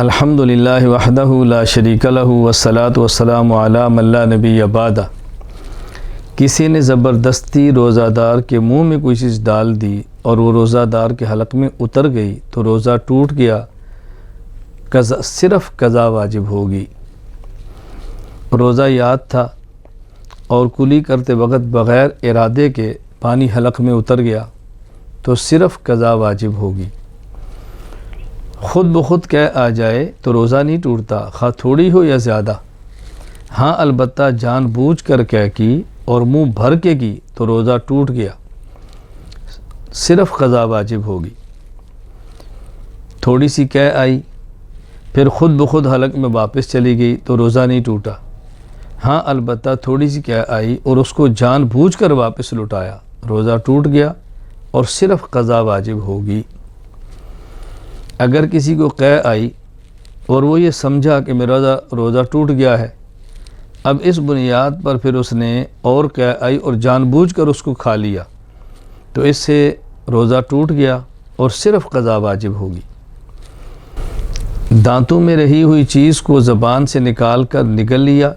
الحمدللہ وحدہ لا شریک لہ والصلاۃ والسلام علی من لا نبی بعدہ۔ کسی نے زبردستی روزہ دار کے منہ میں کوئی چیز ڈال دی اور وہ روزہ دار کے حلق میں اتر گئی تو روزہ ٹوٹ گیا، صرف قضا واجب ہوگی۔ روزہ یاد تھا اور کلی کرتے وقت بغیر ارادے کے پانی حلق میں اتر گیا تو صرف قضا واجب ہوگی۔ خود بخود کہہ آ جائے تو روزہ نہیں ٹوٹتا، خواہ تھوڑی ہو یا زیادہ۔ ہاں البتہ جان بوجھ کر کہہ کی اور منہ بھر کے کی تو روزہ ٹوٹ گیا، صرف قضا واجب ہوگی۔ تھوڑی سی کہہ آئی پھر خود بخود حلق میں واپس چلی گئی تو روزہ نہیں ٹوٹا۔ ہاں البتہ تھوڑی سی کہہ آئی اور اس کو جان بوجھ کر واپس لٹایا، روزہ ٹوٹ گیا اور صرف قضا واجب ہوگی۔ اگر کسی کو قے آئی اور وہ یہ سمجھا کہ میرا روزہ ٹوٹ گیا ہے، اب اس بنیاد پر پھر اس نے اور قے آئی اور جان بوجھ کر اس کو کھا لیا تو اس سے روزہ ٹوٹ گیا اور صرف قضا واجب ہوگی۔ دانتوں میں رہی ہوئی چیز کو زبان سے نکال کر نگل لیا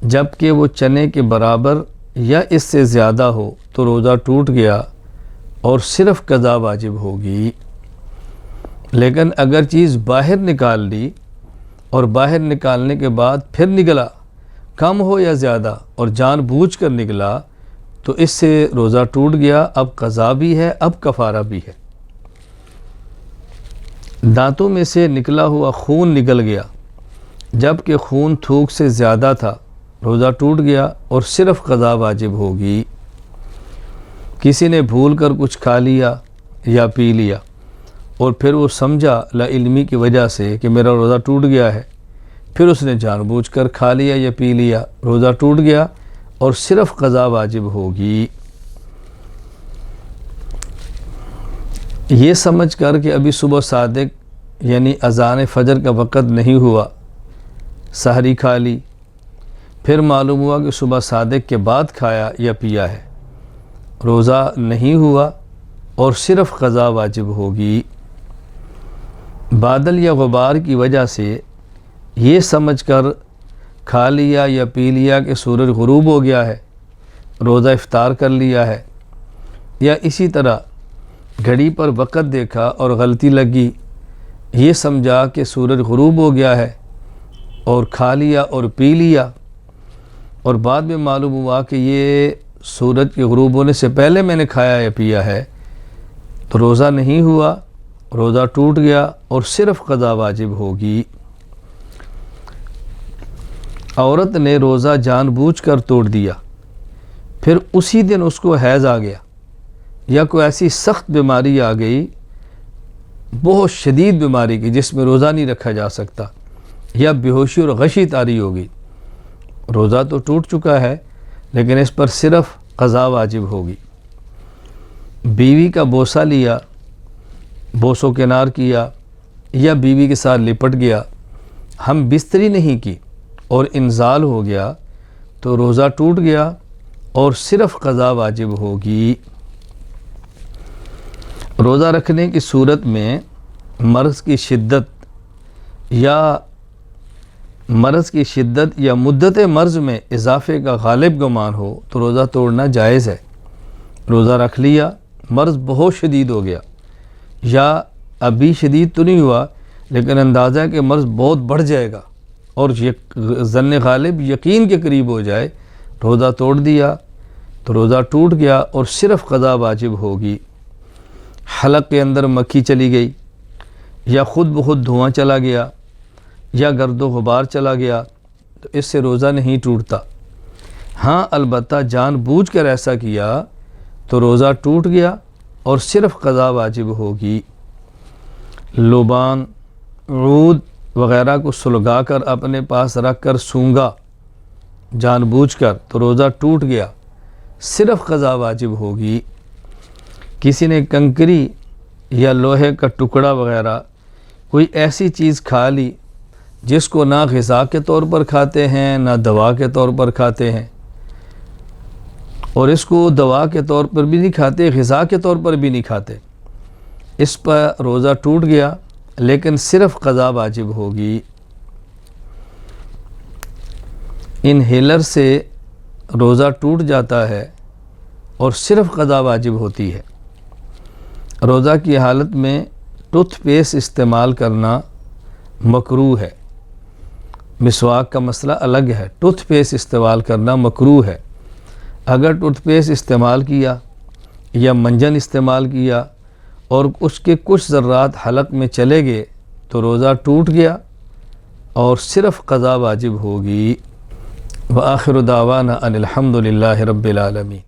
جبکہ وہ چنے کے برابر یا اس سے زیادہ ہو تو روزہ ٹوٹ گیا اور صرف قضا واجب ہوگی۔ لیکن اگر چیز باہر نکال لی اور باہر نکالنے کے بعد پھر نگلا، کم ہو یا زیادہ اور جان بوجھ کر نگلا تو اس سے روزہ ٹوٹ گیا، اب قضا بھی ہے، اب کفارہ بھی ہے۔ دانتوں میں سے نکلا ہوا خون نگل گیا جبکہ خون تھوک سے زیادہ تھا، روزہ ٹوٹ گیا اور صرف قضا واجب ہوگی۔ کسی نے بھول کر کچھ کھا لیا یا پی لیا اور پھر وہ سمجھا لا علمی کی وجہ سے کہ میرا روزہ ٹوٹ گیا ہے، پھر اس نے جان بوجھ کر کھا لیا یا پی لیا، روزہ ٹوٹ گیا اور صرف قضا واجب ہوگی۔ یہ سمجھ کر کہ ابھی صبح صادق یعنی اذان فجر کا وقت نہیں ہوا، سحری کھا لی، پھر معلوم ہوا کہ صبح صادق کے بعد کھایا یا پیا ہے، روزہ نہیں ہوا اور صرف قضا واجب ہوگی۔ بادل یا غبار کی وجہ سے یہ سمجھ کر کھا لیا یا پی لیا کہ سورج غروب ہو گیا ہے، روزہ افطار کر لیا ہے، یا اسی طرح گھڑی پر وقت دیکھا اور غلطی لگی، یہ سمجھا کہ سورج غروب ہو گیا ہے اور کھا لیا اور پی لیا، اور بعد میں معلوم ہوا کہ یہ سورج کے غروب ہونے سے پہلے میں نے کھایا یا پیا ہے، تو روزہ نہیں ہوا، روزہ ٹوٹ گیا اور صرف قضا واجب ہوگی۔ عورت نے روزہ جان بوجھ کر توڑ دیا، پھر اسی دن اس کو حیض آ گیا یا کوئی ایسی سخت بیماری آ گئی، بہت شدید بیماری کی جس میں روزہ نہیں رکھا جا سکتا، یا بے ہوشی اور غشی طاری ہوگی، روزہ تو ٹوٹ چکا ہے لیکن اس پر صرف قضا واجب ہوگی۔ بیوی کا بوسہ لیا، بوس و کنار کیا یا بیوی کے ساتھ لپٹ گیا، ہم بستری نہیں کی اور انزال ہو گیا تو روزہ ٹوٹ گیا اور صرف قضا واجب ہوگی۔ روزہ رکھنے کی صورت میں مرض کی شدت یا مدت مرض میں اضافے کا غالب گمان ہو تو روزہ توڑنا جائز ہے۔ روزہ رکھ لیا، مرض بہت شدید ہو گیا یا ابھی شدید تو نہیں ہوا لیکن اندازہ ہے کہ مرض بہت بڑھ جائے گا اور ظن غالب یقین کے قریب ہو جائے، روزہ توڑ دیا تو روزہ ٹوٹ گیا اور صرف قضا واجب ہوگی۔ حلق کے اندر مکھی چلی گئی یا خود بخود دھواں چلا گیا یا گرد و غبار چلا گیا تو اس سے روزہ نہیں ٹوٹتا۔ ہاں البتہ جان بوجھ کر ایسا کیا تو روزہ ٹوٹ گیا اور صرف قضا واجب ہوگی۔ لبان، عود وغیرہ کو سلگا کر اپنے پاس رکھ کر سونگا جان بوجھ کر تو روزہ ٹوٹ گیا، صرف قضا واجب ہوگی۔ کسی نے کنکری یا لوہے کا ٹکڑا وغیرہ کوئی ایسی چیز کھا لی جس کو نہ غذا کے طور پر کھاتے ہیں نہ دوا کے طور پر کھاتے ہیں، اور اس کو دوا کے طور پر بھی نہیں کھاتے، غذا کے طور پر بھی نہیں کھاتے، اس پر روزہ ٹوٹ گیا لیکن صرف قضا واجب ہوگی۔ انہیلر سے روزہ ٹوٹ جاتا ہے اور صرف قضا واجب ہوتی ہے۔ روزہ کی حالت میں ٹوتھ پیسٹ استعمال کرنا مکروہ ہے۔ مسواک کا مسئلہ الگ ہے، ٹوتھ پیسٹ استعمال کرنا مکروہ ہے۔ اگر ٹوتھ پیسٹ استعمال کیا یا منجن استعمال کیا اور اس کے کچھ ذرات حلق میں چلے گئے تو روزہ ٹوٹ گیا اور صرف قضا واجب ہوگی۔ وآخر دعوانا ان الحمد للہ رب العالمین۔